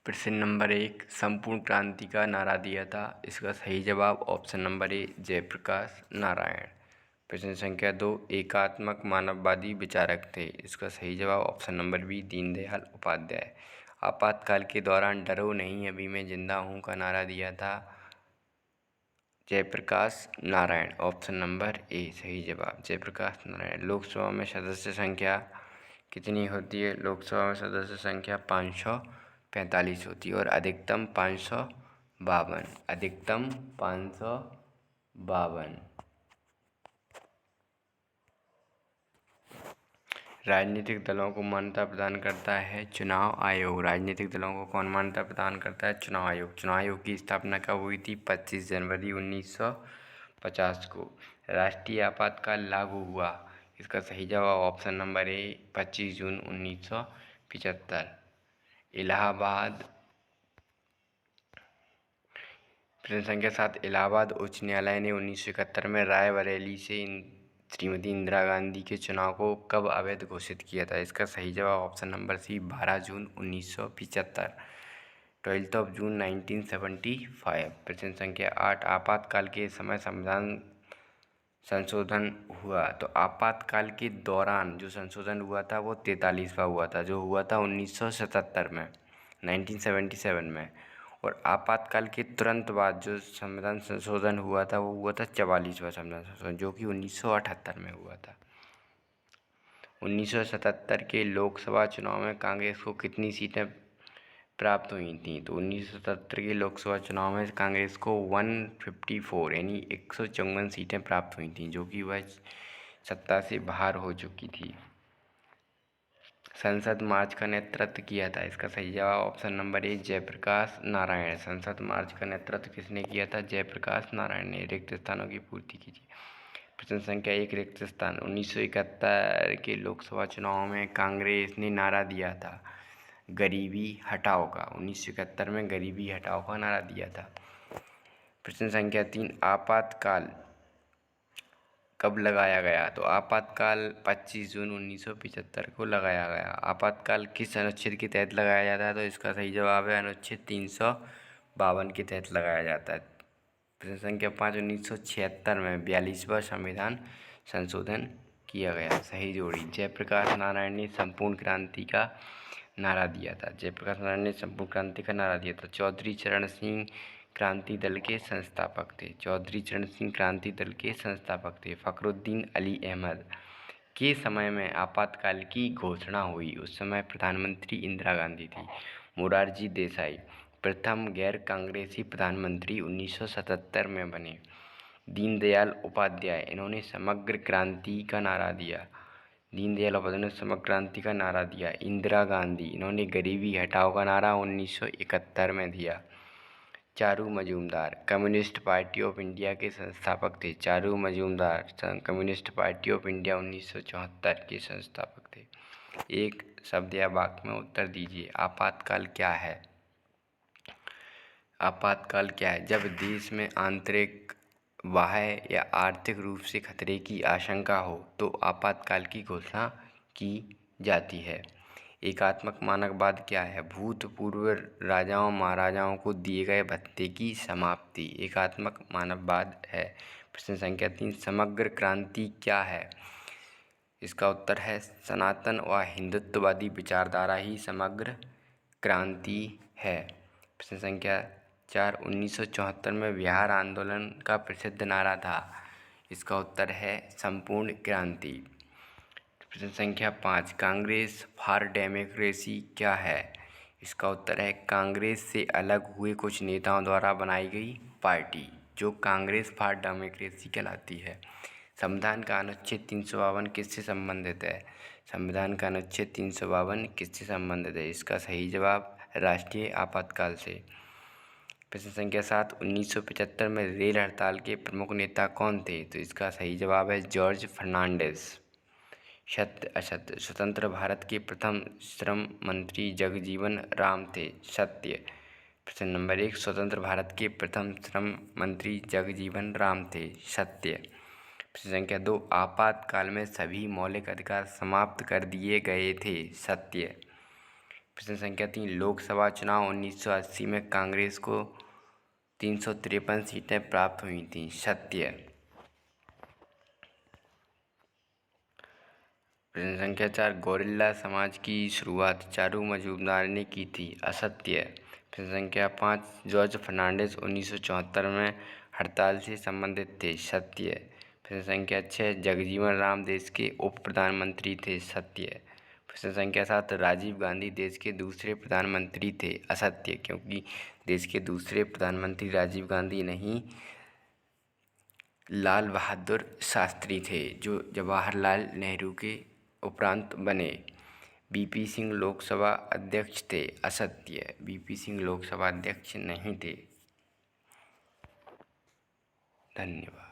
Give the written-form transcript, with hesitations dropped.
प्रश्न नंबर 1, संपूर्ण क्रांति का नारा दिया था। इसका सही जवाब option number A Jayaprakash Narayan. प्रश्न संख्या 2, एकात्मक मानववादी विचारक थे। इसका सही जवाब option number B Deendayal Upadhyay. आपातकाल के दौरान डरो नहीं अभी मैं जिंदा हूँ का नारा दिया था Jayaprakash Narayan. Option number A सही जवाब जयप्रकाश नारायण। लोकसभा में सदस्य संख्या कितनी होती है? लोकसभा में सदस्य संख्या 545 होती है और अधिकतम 552। अधिकतम 552। राजनीतिक दलों को मान्यता प्रदान करता है चुनाव आयोग। राजनीतिक दलों को कौन मान्यता प्रदान करता है? चुनाव आयोग। चुनाव आयोग की स्थापना कब हुई थी? 25 जनवरी 1950 को। राष्ट्रीय आपातकाल लागू हुआ। इसका सही जवाब ऑप्शन नंबर ए 25 जून 1975। इलाहाबाद प्रश्न संख्या 7, इलाहाबाद उच्च न्यायालय ने 1971 में रायबरेली से श्रीमती इंदिरा गांधी के चुनाव को कब अवैध घोषित किया था? इसका सही जवाब ऑप्शन नंबर सी 12 जून 1975। 12 जून 1975। प्रश्न संख्या 8, आपातकाल के समय संविधान संशोधन हुआ। तो आपातकाल के दौरान जो संशोधन हुआ था वो 43वां हुआ था, जो हुआ था 1977 में, 1977 में। और आपातकाल के तुरंत बाद जो संविधान संशोधन हुआ था वो हुआ था 44वां संविधान संशोधन, जो कि 1978 में हुआ था। 1977 के लोकसभा चुनाव में कांग्रेस को कितनी सीटें प्राप्त हुई थी? तो 1977 के लोकसभा चुनाव में कांग्रेस को 154 यानी 154 सीटें प्राप्त हुई थी, जो कि वह सत्ता से बाहर हो चुकी थी। संसद मार्च का नेतृत्व किया था। इसका सही जवाब option number A Jayaprakash Narayan. संसद मार्च का नेतृत्व किसने किया था? जयप्रकाश नारायण ने। रिक्त स्थानों की पूर्ति कीजिए। प्रश्न संख्या 1, रिक्त स्थान। 1971 के लोकसभा चुनाव में कांग्रेस ने नारा दिया था गरीबी हटाओ का। 1971 में गरीबी हटाओ का नारा दिया था। प्रश्न संख्या 3, आपातकाल कब लगाया गया? तो आपातकाल 25 जून 1975 को लगाया गया। आपातकाल किस अनुच्छेद के तहत लगाया जाता है? तो इसका सही जवाब है अनुच्छेद 352 के तहत लगाया जाता है। प्रश्न संख्या 5, 1976 में 42वां संविधान संशोधन किया गया। सही जोड़ी। जयप्रकाश नारायण ने संपूर्ण क्रांति का नारा दिया था। जयप्रकाश नारायण ने संपूर्ण क्रांति का नारा दिया था। चौधरी चरण सिंह क्रांति दल के संस्थापक थे। चौधरी चरण सिंह क्रांति दल के संस्थापक थे। फखरुद्दीन अली अहमद के समय में आपातकाल की घोषणा हुई। उस समय प्रधानमंत्री इंदिरा गांधी थी। मोरारजी देसाई प्रथम गैर कांग्रेसी प्रधानमंत्री 1977 में बने। दीनदयाल उपाध्याय इन्होंने समग्र क्रांति का नारा दिया। दीनदयाल उपाध्याय ने समग्र क्रांति का नारा दिया। इंदिरा गांधी इन्होंने गरीबी हटाओ का नारा 1971 में दिया। Charu Majumdar communist party of India के संस्थापक थे। Charu Majumdar communist party of India 1974 के संस्थापक थे। एक शब्द या वाक्य में उत्तर दीजिए। आपातकाल क्या है? आपातकाल क्या है? जब देश में आंतरिक, बाह्य या आर्थिक रूप से खतरे की आशंका हो तो आपातकाल की घोषणा की जाती है। एकात्मक मानववाद क्या है? भूतपूर्व राजाओं महाराजाओं को दिए गए भत्ते की समाप्ति एकात्मक मानववाद है। प्रश्न संख्या 3, समग्र क्रांति क्या है? इसका उत्तर है सनातन व हिंदुत्ववादी विचारधारा ही समग्र क्रांति है। प्रश्न संख्या 4, 1974 में बिहार आंदोलन का प्रसिद्ध नारा था। इसका उत्तर है संपूर्ण क्रांति। प्रश्न संख्या 5, कांग्रेस फॉर डेमोक्रेसी क्या है? इसका उत्तर है कांग्रेस से अलग हुए कुछ नेताओं द्वारा बनाई गई पार्टी, जो कांग्रेस फॉर डेमोक्रेसी कहलाती है। संविधान का अनुच्छेद 352 किससे संबंधित है? संविधान का अनुच्छेद 352 किससे संबंधित है? इसका सही जवाब राष्ट्रीय आपातकाल से। प्रश्न संख्या 7, 1975 में रेल हड़ताल के प्रमुख नेता कौन थे? तो इसका सही जवाब है जॉर्ज फर्नांडिस। सत्य असत्य। स्वतंत्र भारत के प्रथम श्रम मंत्री जगजीवन राम थे। सत्य। प्रश्न नंबर 1, स्वतंत्र भारत के प्रथम श्रम मंत्री जगजीवन राम थे। सत्य। प्रश्न संख्या 2, आपातकाल में सभी मौलिक अधिकार समाप्त कर दिए गए थे। सत्य। प्रश्न संख्या 3, लोकसभा चुनाव 1980 में कांग्रेस को 353 सीटें प्राप्त हुई थीं, सत्य। प्रश्न संख्या 4, गोरिल्ला समाज की शुरुआत चारू मजूमदार ने की थी, असत्य। प्रश्न संख्या 5, जॉर्ज फर्नांडिस 1974 में हड़ताल से संबंधित थे, सत्य। प्रश्न संख्या 6, जगजीवन राम देश के उप प्रधानमंत्री थे, सत्य। प्रश्न संख्या 7, राजीव गांधी देश के दूसरे प्रधानमंत्री थे, असत्य, क्योंकि देश के दूसरे प्रधानमंत्री राजीव गांधी नहीं लाल बहादुर शास्त्री थे, जो जवाहरलाल नेहरू के उपरांत बने। बीपी सिंह लोकसभा अध्यक्ष थे, असत्य, बीपी सिंह लोकसभा अध्यक्ष नहीं थे। धन्यवाद।